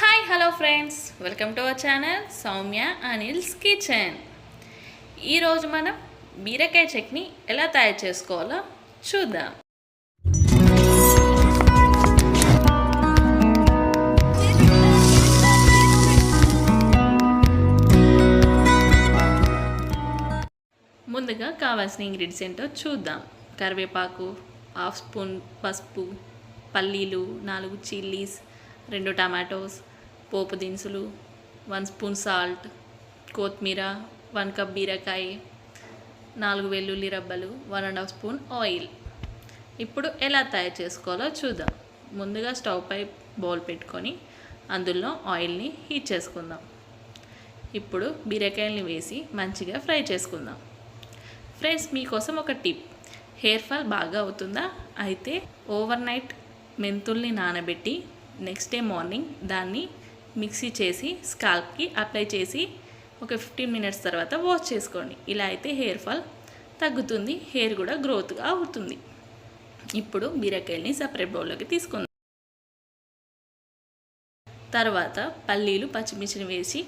Hi hello friends, welcome to our channel Soumya Anil's kitchen. ఈరోజు మనం బీరకాయ చట్నీ ఎలా తయారు చేసుకోవాలో చూద్దాం. ముందుగా కావాల్సిన ఇంగ్రీడియంట్స్ ఏంటో చూద్దాం. కరివేపాకు, హాఫ్ స్పూన్ పసుపు, పల్లీలు, 4 చిల్లీస్, 2 టమాటోస్, పోపు దినుసులు, 1 స్పూన్ సాల్ట్, కొత్తిమీర, 1 కప్ బీరకాయ, 4 వెల్లుల్లి రబ్బలు, 1.5 స్పూన్ ఆయిల్. ఇప్పుడు ఎలా తయారు చేసుకోవాలో చూద్దాం. ముందుగా స్టవ్ పై బౌల్ పెట్టుకొని అందులో ఆయిల్ని హీట్ చేసుకుందాం. ఇప్పుడు బీరకాయల్ని వేసి మంచిగా ఫ్రై చేసుకుందాం. ఫ్రెండ్స్, మీకోసం ఒక టిప్. హెయిర్ ఫాల్ బాగా అవుతుందా? అయితే ఓవర్ నైట్ మెంతుల్ని నానబెట్టి నెక్స్ట్ డే మార్నింగ్ దాన్ని మిక్సీ చేసి స్కాల్ప్కి అప్లై చేసి ఒక 15 మినిట్స్ తర్వాత వాష్ చేసుకోండి. ఇలా అయితే హెయిర్ ఫాల్ తగ్గుతుంది, హెయిర్ కూడా గ్రోత్గా అవుతుంది. ఇప్పుడు బీరకాయల్ని సపరేట్ బౌల్లోకి తీసుకుందాం. తర్వాత పల్లీలు, పచ్చిమిర్చిని వేసి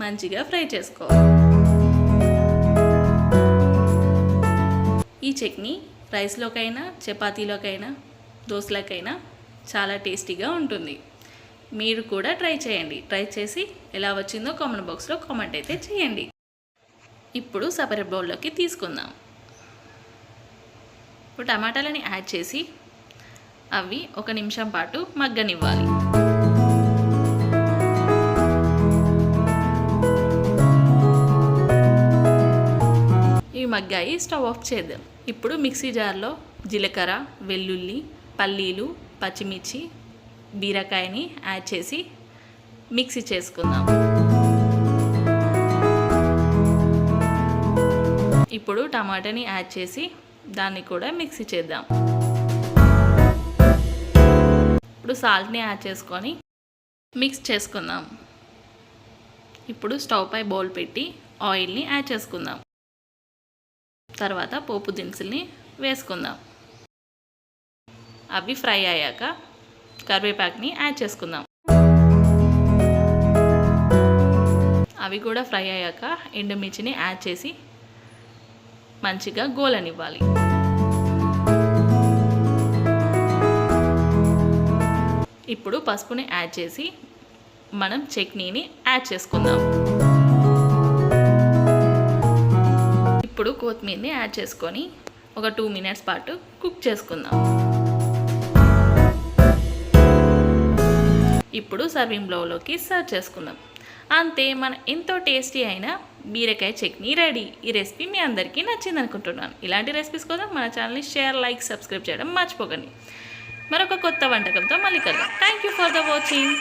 మంచిగా ఫ్రై చేసుకోవాలి. ఈ చట్నీ రైస్లోకైనా, చపాతీలోకైనా, దోశలకైనా చాలా టేస్టీగా ఉంటుంది. మీరు కూడా ట్రై చేయండి. ట్రై చేసి ఎలా వచ్చిందో కామెంట్ బాక్స్లో కామెంట్ అయితే చేయండి. ఇప్పుడు సపరేట్ బౌల్లోకి తీసుకుందాం. ఇప్పుడు టమాటాలని యాడ్ చేసి అవి 1 నిమిషం పాటు మగ్గనివ్వాలి. ఇవి మగ్గాయి, స్టవ్ ఆఫ్ చేద్దాం. ఇప్పుడు మిక్సీ జార్లో జీలకర్ర, వెల్లుల్లి, పల్లీలు, పచ్చిమిర్చి, బీరకాయని యాడ్ చేసి మిక్సీ చేసుకుందాం. ఇప్పుడు టమాటాని యాడ్ చేసి దాన్ని కూడా మిక్సీ చేద్దాం. ఇప్పుడు సాల్ట్ని యాడ్ చేసుకొని మిక్స్ చేసుకుందాం. ఇప్పుడు స్టవ్ పై బౌల్ పెట్టి ఆయిల్ని యాడ్ చేసుకుందాం. తర్వాత పోపు దినుసుల్ని వేసుకుందాం. అవి ఫ్రై అయ్యాక కరివేపాకుని యాడ్ చేసుకుందాం. అవి కూడా ఫ్రై అయ్యాక ఎండుమిర్చిని యాడ్ చేసి మంచిగా గోలనివ్వాలి. ఇప్పుడు పసుపుని యాడ్ చేసి మనం చట్నీని యాడ్ చేసుకుందాం. ఇప్పుడు కొత్తిమీరని యాడ్ చేసుకొని ఒక 2 మినిట్స్ పాటు కుక్ చేసుకుందాం. ఇప్పుడు సర్వింగ్ బౌల్లోకి సర్వ్ చేసుకుందాం. అంతే, మన ఎంతో టేస్టీ అయిన బీరకాయ చట్నీ రెడీ. ఈ రెసిపీ మీ అందరికీ నచ్చింది అనుకుంటున్నాను. ఇలాంటి రెసిపీస్ కోసం మన ఛానల్ని షేర్, లైక్, సబ్స్క్రైబ్ చేయడం మర్చిపోకండి. మరొక కొత్త వంటకంతో మళ్ళీ కలుద్దాం. Thank you for the watching.